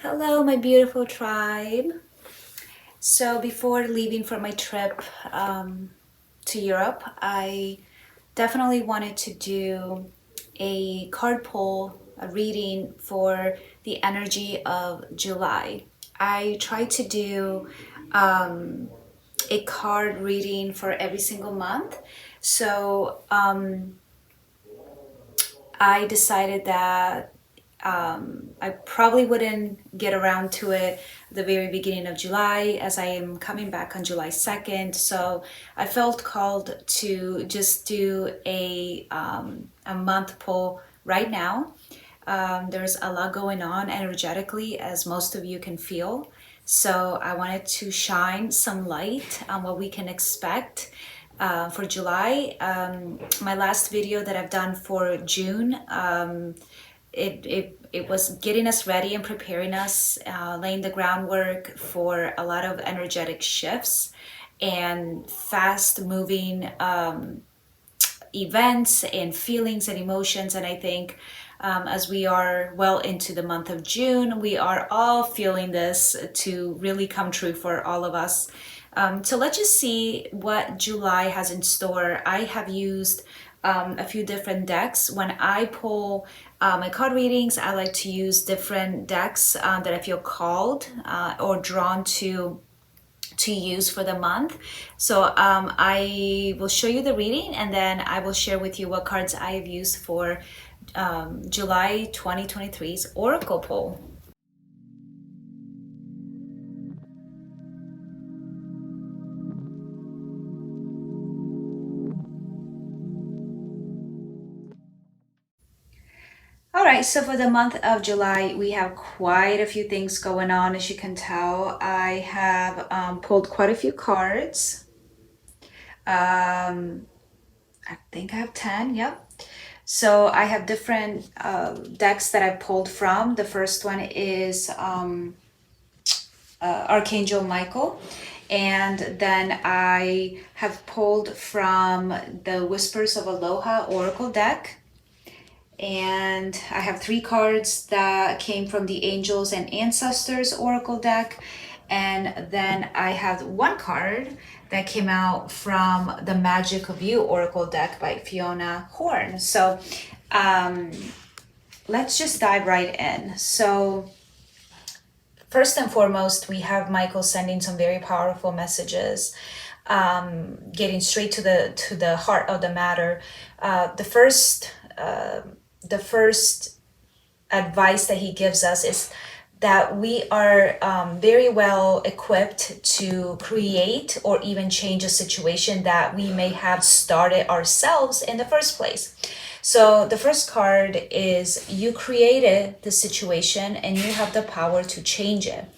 Hello, my beautiful tribe. So, before leaving for my trip to Europe, I definitely wanted to do a card pull, a reading for the energy of July. I try to do a card reading for every single month. So, I decided that I probably wouldn't get around to it the very beginning of July as I am coming back on July 2nd. So I felt called to just do a month poll right now. There's a lot going on energetically, as most of you can feel. So I wanted to shine some light on what we can expect for July. My last video that I've done for June, it was getting us ready and preparing us, laying the groundwork for a lot of energetic shifts and fast moving events and feelings and emotions. And I think as we are well into the month of June, we are all feeling this to really come true for all of us. So let's just see what July has in store. I have used a few different decks. When I pull my card readings, I like to use different decks that I feel called or drawn to use for the month. So I will show you the reading and then I will share with you what cards I have used for July 2023's Oracle poll. All right, so for the month of July, we have quite a few things going on. As you can tell, I have pulled quite a few cards. I think I have 10, yep. So I have different decks that I pulled from. The first one is Archangel Michael. And then I have pulled from the Whispers of Aloha Oracle deck. And I have 3 cards that came from the Angels and Ancestors Oracle deck. And then I have 1 card that came out from the Magic of You Oracle deck by Fiona Horn. So let's just dive right in. So first and foremost, we have Michael sending some very powerful messages, getting straight to the heart of the matter. The first advice that he gives us is that we are very well equipped to create or even change a situation that we may have started ourselves in the first place. So the first card is you created the situation and you have the power to change it.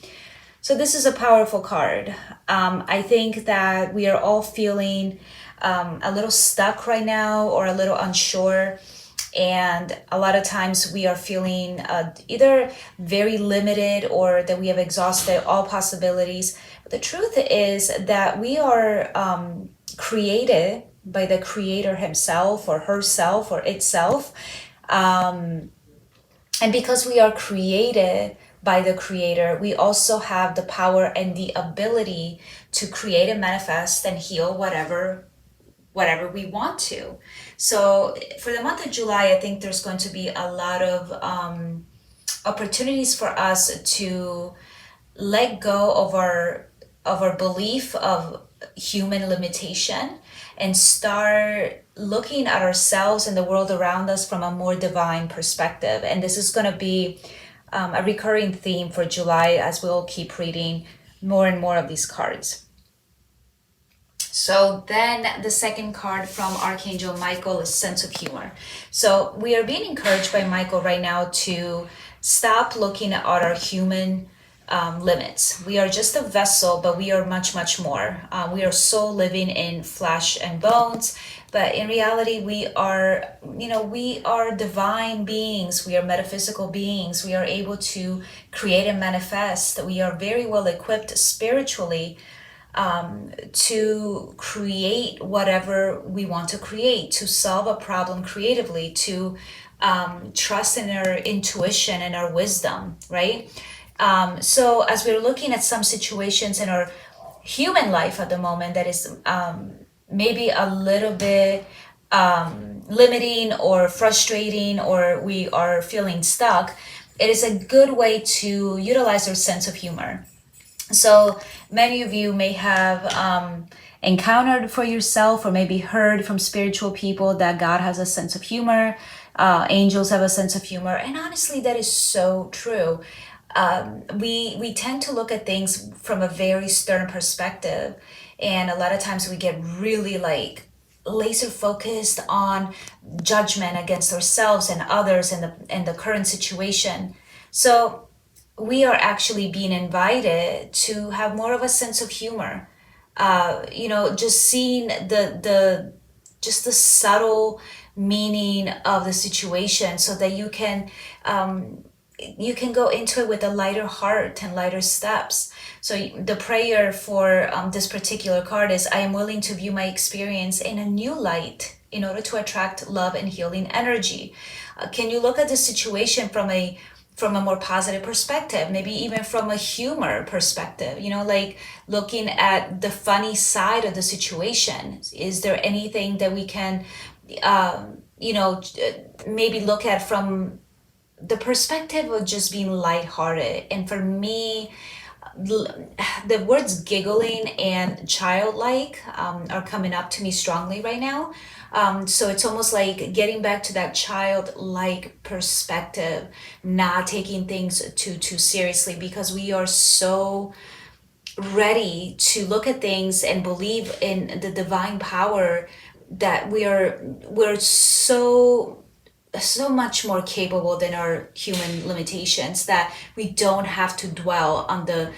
So this is a powerful card. I think that we are all feeling a little stuck right now or a little unsure. And a lot of times we are feeling either very limited or that we have exhausted all possibilities. But the truth is that we are created by the creator himself or herself or itself. And because we are created by the creator, we also have the power and the ability to create and manifest and heal whatever we want to. So for the month of July, I think there's going to be a lot of opportunities for us to let go of our belief of human limitation and start looking at ourselves and the world around us from a more divine perspective. And this is going to be a recurring theme for July as we'll keep reading more and more of these cards. So then the second card from Archangel Michael is sense of humor. So we are being encouraged by Michael right now to stop looking at our human limits. We are just a vessel, but we are much, much more. We are soul living in flesh and bones. But in reality, we are divine beings. We are metaphysical beings. We are able to create and manifest. We are very well equipped spiritually to create whatever we want to create, to solve a problem creatively, to trust in our intuition and our wisdom, right? So as we're looking at some situations in our human life at the moment that is maybe a little bit limiting or frustrating, or we are feeling stuck, it is a good way to utilize our sense of humor. So many of you may have encountered for yourself or maybe heard from spiritual people that God has a sense of humor, angels have a sense of humor, and honestly, that is so true. We tend to look at things from a very stern perspective, and a lot of times we get really like laser focused on judgment against ourselves and others and the current situation. So we are actually being invited to have more of a sense of humor. Just seeing the subtle meaning of the situation, so that you can go into it with a lighter heart and lighter steps. So the prayer for this particular card is, I am willing to view my experience in a new light in order to attract love and healing energy. Can you look at the situation from a more positive perspective, maybe even from a humor perspective, like looking at the funny side of the situation? Is there anything that we can, maybe look at from the perspective of just being lighthearted? And for me, the words giggling and childlike are coming up to me strongly right now. So it's almost like getting back to that childlike perspective, not taking things too seriously, because we are so ready to look at things and believe in the divine power, that we're so much more capable than our human limitations, that we don't have to dwell on the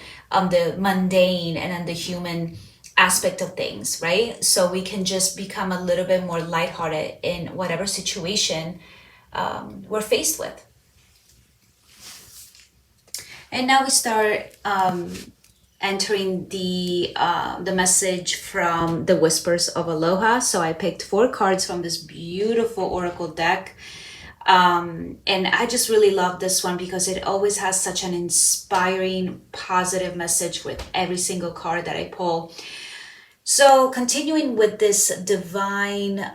mundane and on the human aspect of things, right? So we can just become a little bit more lighthearted in whatever situation we're faced with. And now we start entering the message from the Whispers of Aloha. So I picked 4 cards from this beautiful oracle deck. And I just really love this one because it always has such an inspiring, positive message with every single card that I pull. So continuing with this divine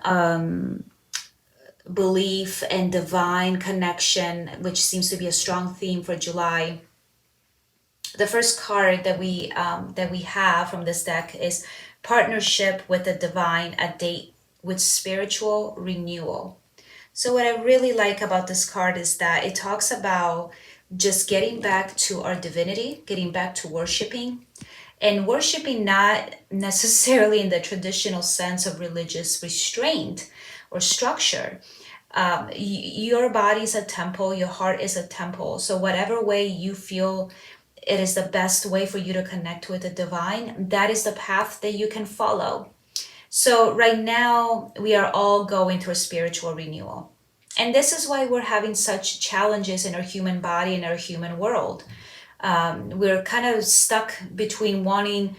belief and divine connection, which seems to be a strong theme for July. The first card that we have from this deck is Partnership with the Divine, a date with spiritual renewal. So what I really like about this card is that it talks about just getting back to our divinity, getting back to worshiping, and worshiping not necessarily in the traditional sense of religious restraint or structure. Your body is a temple, your heart is a temple. So whatever way you feel it is the best way for you to connect with the divine, that is the path that you can follow. So right now we are all going through a spiritual renewal. And this is why we're having such challenges in our human body and our human world. We're kind of stuck between wanting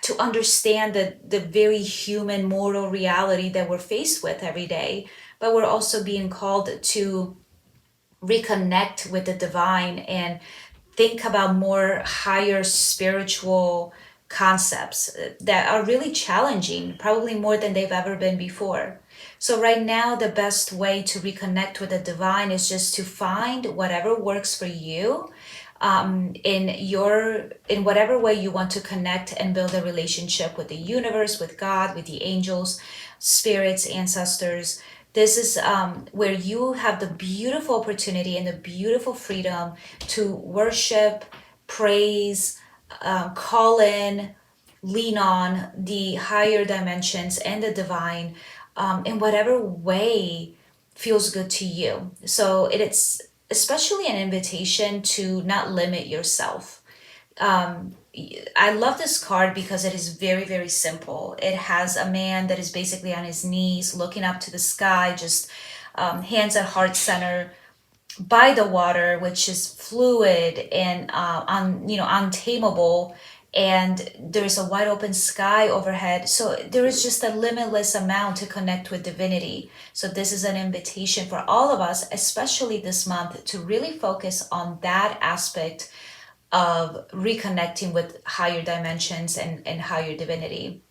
to understand the very human mortal reality that we're faced with every day, but we're also being called to reconnect with the divine and think about more higher spiritual concepts that are really challenging, probably more than they've ever been before. So right now, the best way to reconnect with the divine is just to find whatever works for you, in whatever way you want to connect and build a relationship with the universe, with God, with the angels, spirits, ancestors. This is where you have the beautiful opportunity and the beautiful freedom to worship, praise, call in, lean on the higher dimensions and the divine, in whatever way feels good to you. So it's especially an invitation to not limit yourself. I love this card because it is very, very simple. It has a man that is basically on his knees, looking up to the sky, just hands at heart center by the water, which is fluid and untamable. and there is a wide open sky overhead. So there is just a limitless amount to connect with divinity. So this is an invitation for all of us, especially this month, to really focus on that aspect of reconnecting with higher dimensions and higher divinity.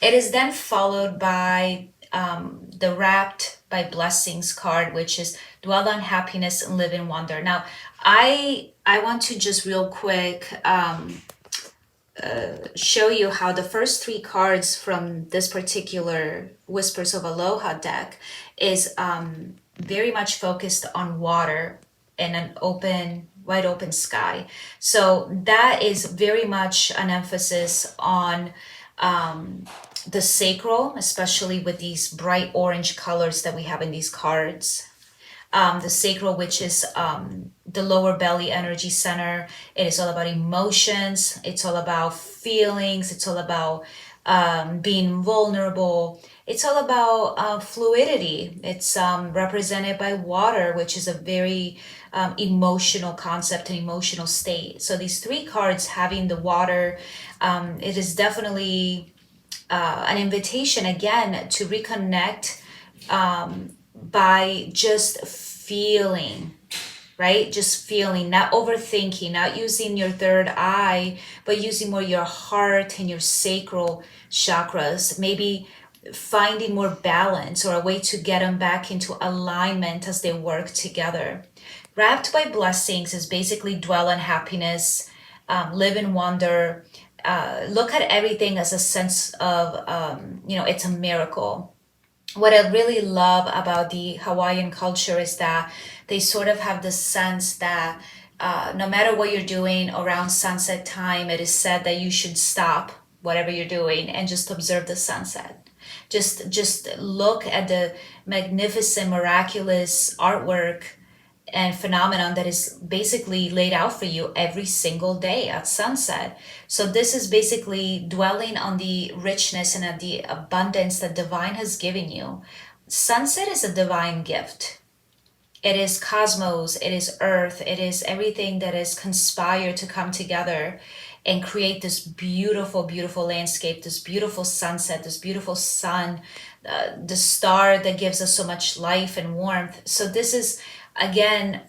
It is then followed by the Wrapped by Blessings card, which is Dwell on Happiness and Live in Wonder. Now, I want to just real quick show you how the first three cards from this particular Whispers of Aloha deck is very much focused on water and an wide open sky. So that is very much an emphasis on the sacral, especially with these bright orange colors that we have in these cards. The sacral, which is the lower belly energy center. It is all about emotions. It's all about feelings. It's all about being vulnerable. It's all about fluidity. It's represented by water, which is a very emotional concept and emotional state. So these three cards having the water, it is definitely an invitation again to reconnect by just feeling, right? Just feeling, not overthinking, not using your third eye, but using more your heart and your sacral chakras. Maybe finding more balance or a way to get them back into alignment as they work together. Wrapped by Blessings is basically dwell on happiness, live in wonder, look at everything as a sense of, it's a miracle. What I really love about the Hawaiian culture is that they sort of have this sense that no matter what you're doing around sunset time, it is said that you should stop whatever you're doing and just observe the sunset. Just look at the magnificent, miraculous artwork and phenomenon that is basically laid out for you every single day at sunset. So this is basically dwelling on the richness and the abundance that divine has given you. Sunset is a divine gift. It is cosmos, it is earth, it is everything that is conspired to come together and create this beautiful, beautiful landscape, this beautiful sunset, this beautiful sun, the star that gives us so much life and warmth. So this is, again,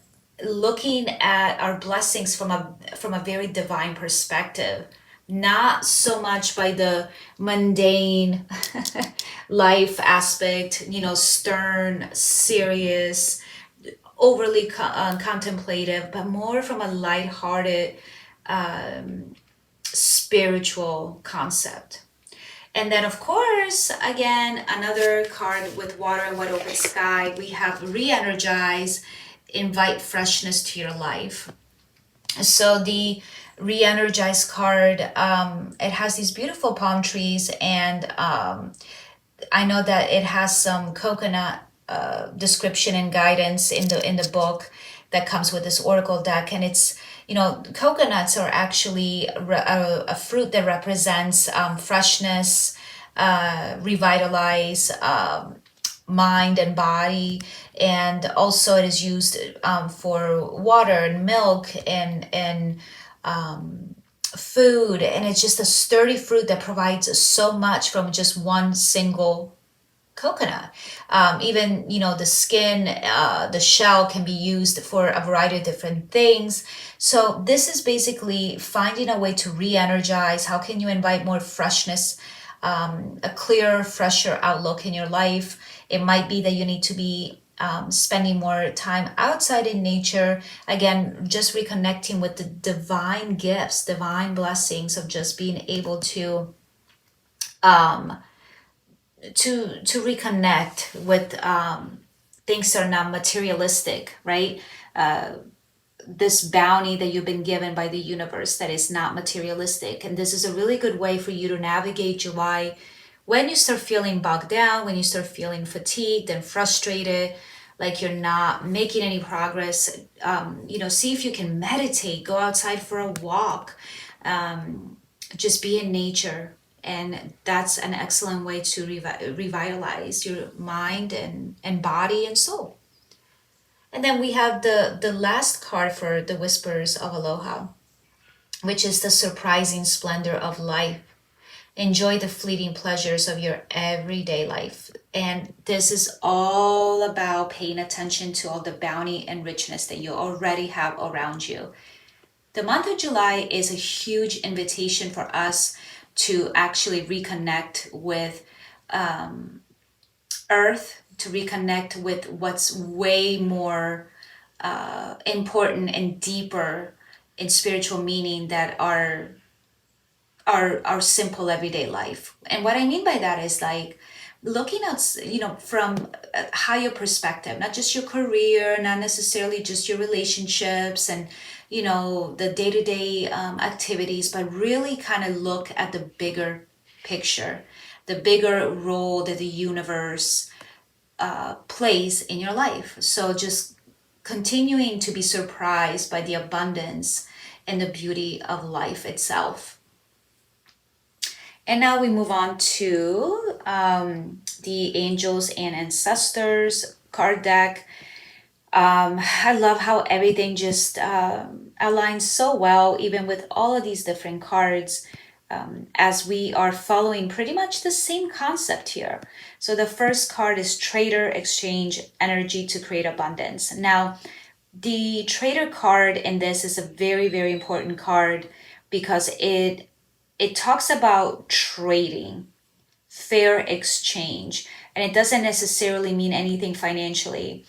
looking at our blessings from a very divine perspective, not so much by the mundane life aspect, stern, serious, overly contemplative, but more from a lighthearted, spiritual concept. And then, of course, again, another card with water and wide open sky, we have re-energize, invite freshness to your life. So the re-energize card, it has these beautiful palm trees, and I know that it has some coconut description and guidance in the book that comes with this oracle deck. And it's, coconuts are actually a fruit that represents freshness, revitalize mind and body, and also it is used for water and milk and food, and it's just a sturdy fruit that provides so much from just one single coconut. Even, the skin, the shell can be used for a variety of different things. So this is basically finding a way to re-energize. How can you invite more freshness, a clearer, fresher outlook in your life? It might be that you need to be spending more time outside in nature. Again, just reconnecting with the divine gifts, divine blessings of just being able to reconnect with things that are not materialistic, right? This bounty that you've been given by the universe that is not materialistic. And this is a really good way for you to navigate July when you start feeling bogged down, when you start feeling fatigued and frustrated, like you're not making any progress. See if you can meditate, go outside for a walk, just be in nature. And that's an excellent way to revitalize your mind and body and soul. And then we have the last card for the Whispers of Aloha, which is the surprising splendor of life. Enjoy the fleeting pleasures of your everyday life. And this is all about paying attention to all the bounty and richness that you already have around you. The month of July is a huge invitation for us to actually reconnect with Earth, to reconnect with what's way more important and deeper in spiritual meaning that our simple everyday life. And what I mean by that is like looking at, from a higher perspective, not just your career, not necessarily just your relationships and the day-to-day activities, but really kind of look at the bigger picture, the bigger role that the universe plays in your life. So just continuing to be surprised by the abundance and the beauty of life itself. And now we move on to the Angels and Ancestors card deck. I love how everything just aligns so well, even with all of these different cards, as we are following pretty much the same concept here. So the first card is Trader, exchange energy to create abundance. Now, the Trader card in this is a very, very important card because it talks about trading, fair exchange, and it doesn't necessarily mean anything financially.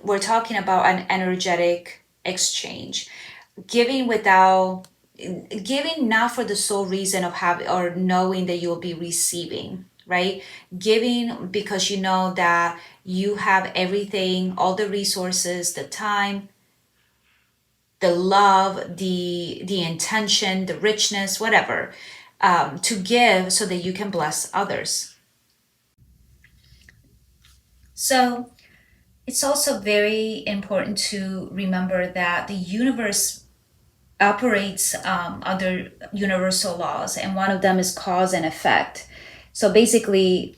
We're talking about an energetic exchange, giving without giving not for the sole reason of having or knowing that you'll be receiving, right? Giving because you know that you have everything, all the resources, the time, the love, the intention, the richness, whatever, to give so that you can bless others. So it's also very important to remember that the universe operates under universal laws, and one of them is cause and effect. So basically,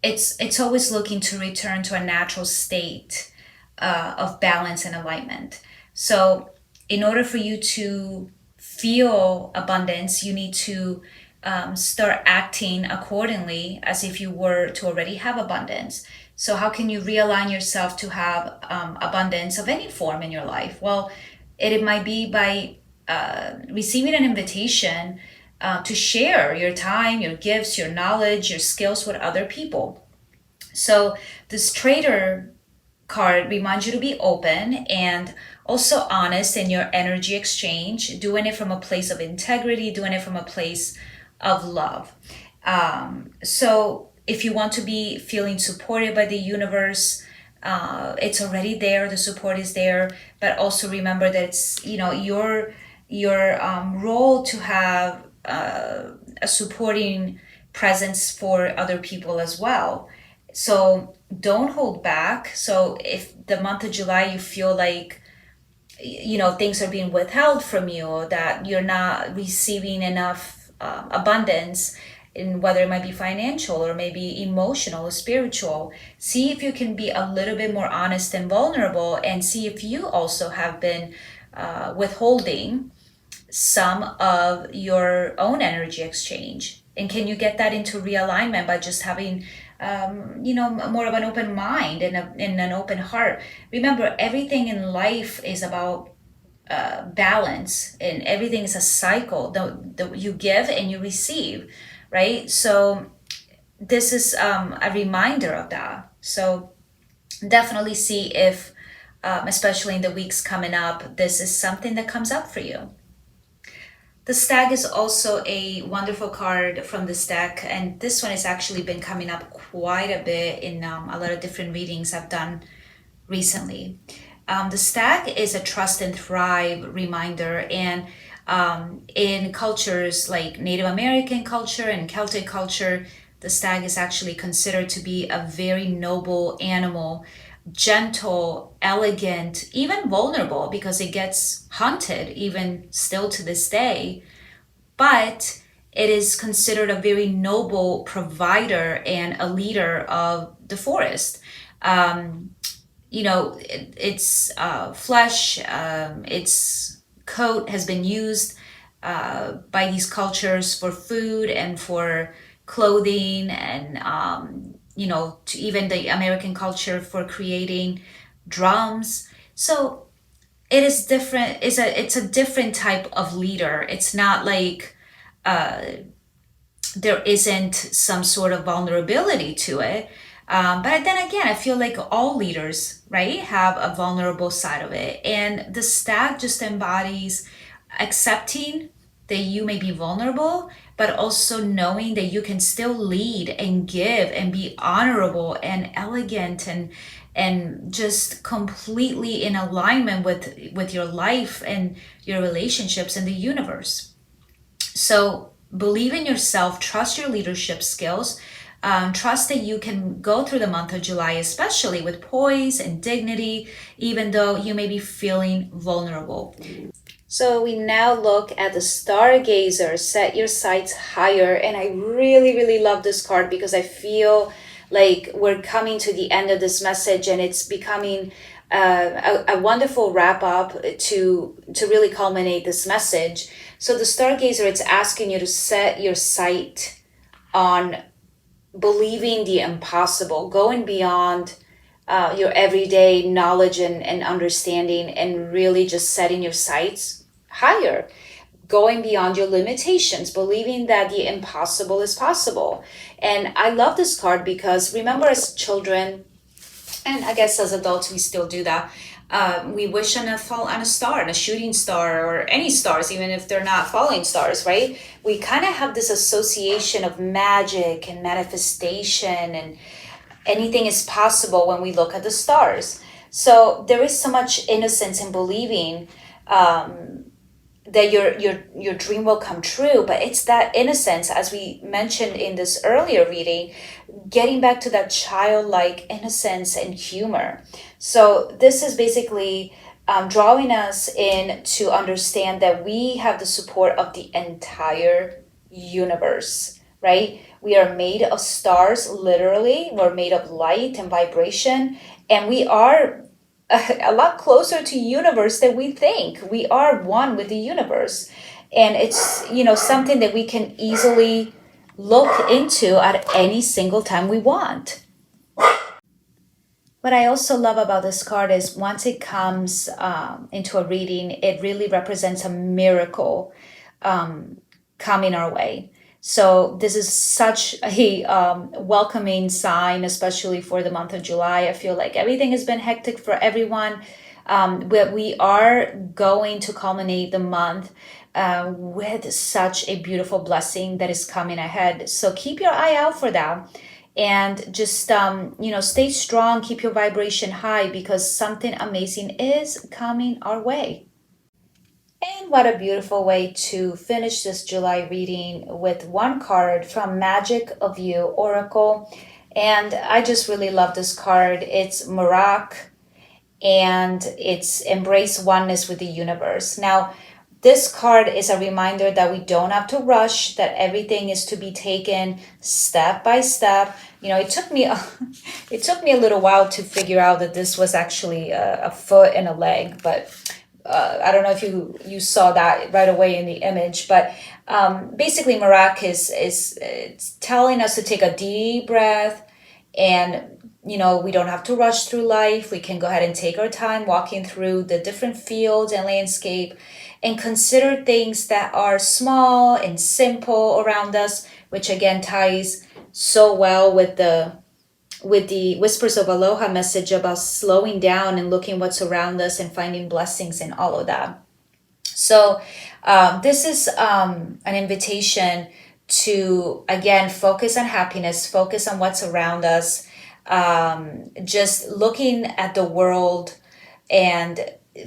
it's always looking to return to a natural state of balance and alignment. So, in order for you to feel abundance, you need to start acting accordingly as if you were to already have abundance. So, how can you realign yourself to have abundance of any form in your life? Well, it might be by receiving an invitation to share your time, your gifts, your knowledge, your skills with other people. So, this Trader card reminds you to be open and also honest in your energy exchange, doing it from a place of integrity, doing it from a place of love. So if you want to be feeling supported by the universe, it's already there. The support is there, but also remember that it's your role to have a supporting presence for other people as well. So don't hold back. So if the month of July you feel like things are being withheld from you or that you're not receiving enough abundance, in whether it might be financial or maybe emotional or spiritual, see if you can be a little bit more honest and vulnerable and see if you also have been withholding some of your own energy exchange. And can you get that into realignment by just having more of an open mind and an open heart? Remember, everything in life is about balance, and everything is a cycle. You give and you receive, right? So this is a reminder of that. So definitely see if, especially in the weeks coming up, this is something that comes up for you. The Stag is also a wonderful card from this deck, and this one has actually been coming up quite a bit in a lot of different readings I've done recently. The Stag is a trust and thrive reminder, and in cultures like Native American culture and Celtic culture, the stag is actually considered to be a very noble animal, gentle, elegant, even vulnerable because it gets hunted even still to this day. But it is considered a very noble provider and a leader of the forest. Its flesh, its coat has been used by these cultures for food and for clothing, and to even the American culture for creating drums. So it is different. It's a different type of leader. It's not like there isn't some sort of vulnerability to it. But then again, I feel like all leaders, right, have a vulnerable side of it. And the stag just embodies accepting that you may be vulnerable, but also knowing that you can still lead and give and be honorable and elegant and just completely in alignment with your life and your relationships in the universe. So believe in yourself, trust your leadership skills, trust that you can go through the month of July, especially with poise and dignity, even though you may be feeling vulnerable. So we now look at the Stargazer, set your sights higher. And I really, really love this card because I feel like we're coming to the end of this message, and it's becoming a wonderful wrap up to really culminate this message. So the Stargazer, it's asking you to set your sight on believing the impossible, going beyond your everyday knowledge and understanding, and really just setting your sights higher, going beyond your limitations, believing that the impossible is possible. And I love this card because remember, as children, and I guess as adults we still do that, we wish on a star, on a shooting star, or any stars, even if they're not falling stars, right? We kind of have this association of magic and manifestation, and anything is possible when we look at the stars. So there is so much innocence in believing that your dream will come true. But it's that innocence, as we mentioned in this earlier reading, getting back to that childlike innocence and humor. So this is basically drawing us in to understand that we have the support of the entire universe, right? We are made of stars, literally. We're made of light and vibration, and we are a lot closer to universe than we think. We are one with the universe. And it's, something that we can easily look into at any single time we want. What I also love about this card is once it comes into a reading, it really represents a miracle coming our way. So this is such a welcoming sign, especially for the month of July. I feel like everything has been hectic for everyone, but we are going to culminate the month with such a beautiful blessing that is coming ahead. So keep your eye out for that. And just, stay strong, keep your vibration high, because something amazing is coming our way. And what a beautiful way to finish this July reading with one card from Magic of You Oracle. And I just really love this card. It's Merak, and it's Embrace Oneness with the Universe. Now, this card is a reminder that we don't have to rush, that everything is to be taken step by step. It took me a little while to figure out that this was actually a foot and a leg, but I don't know if you saw that right away in the image, but basically Merak is it's telling us to take a deep breath, and we don't have to rush through life. We can go ahead and take our time walking through the different fields and landscape, and consider things that are small and simple around us, which again ties so well with the Whispers of Aloha message about slowing down and looking what's around us and finding blessings in all of that. So this is an invitation to, again, focus on happiness, focus on what's around us, just looking at the world and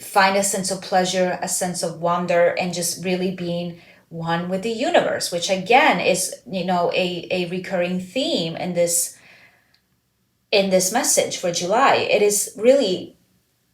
find a sense of pleasure, a sense of wonder, and just really being one with the universe, which again is, a recurring theme in this message for July. It is really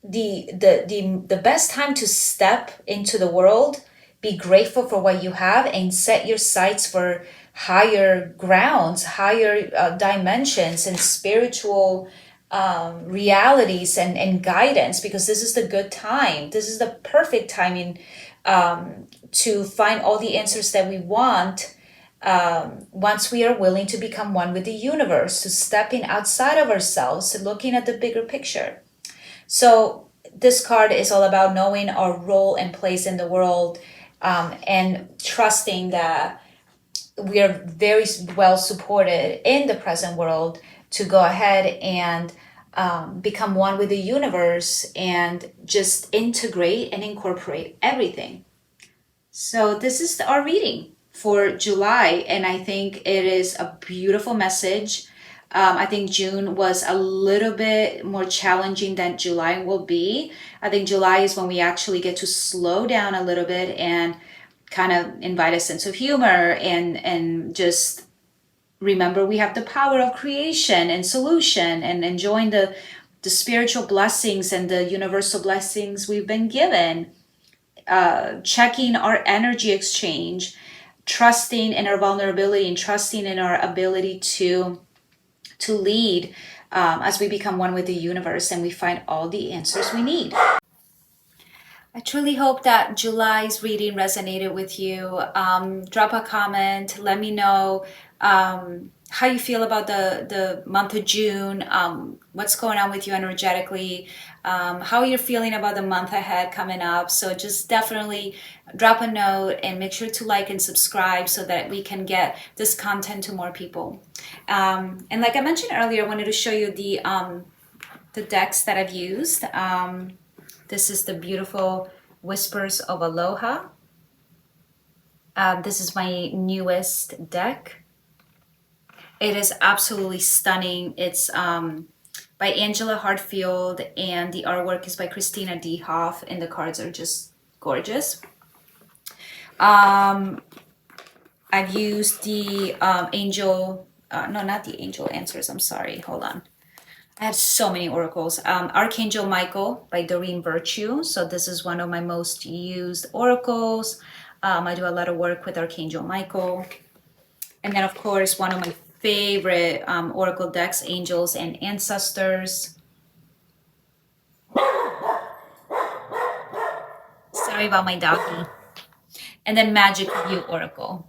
the best time to step into the world, be grateful for what you have, and set your sights for higher grounds, higher dimensions, and spiritual realities and guidance, because this is the good time. This is the perfect timing to find all the answers that we want, once we are willing to become one with the universe, to stepping outside of ourselves, looking at the bigger picture. So this card is all about knowing our role and place in the world, and trusting that we are very well supported in the present world to go ahead and become one with the universe and just integrate and incorporate everything. So this is our reading for July, and I think it is a beautiful message. I think June was a little bit more challenging than July will be. I think July is when we actually get to slow down a little bit and kind of invite a sense of humor, and just remember we have the power of creation and solution, and enjoying the spiritual blessings and the universal blessings we've been given. Checking our energy exchange, trusting in our vulnerability, and trusting in our ability to lead, as we become one with the universe and we find all the answers we need. I truly hope that July's reading resonated with you. Drop a comment. Let me know how you feel about the month of June, what's going on with you energetically, how you're feeling about the month ahead coming up. So just definitely drop a note and make sure to like and subscribe so that we can get this content to more people. And like I mentioned earlier, I wanted to show you the decks that I've used. This is the beautiful Whispers of Aloha. This is my newest deck. It is absolutely stunning. It's by Angela Hartfield, and the artwork is by Christina D. Hoff, and the cards are just gorgeous. I've used the angel, no, not the angel answers, I'm sorry, hold on. I have so many oracles. Archangel Michael by Doreen Virtue. So this is one of my most used oracles. I do a lot of work with Archangel Michael. And then, of course, one of my favorite oracle decks, Angels and Ancestors. Sorry about my doggy. And then Magic View Oracle.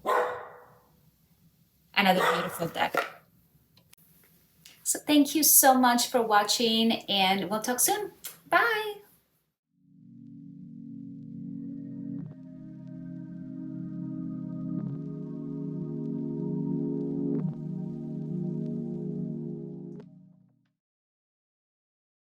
Another beautiful deck. So thank you so much for watching, and we'll talk soon. Bye.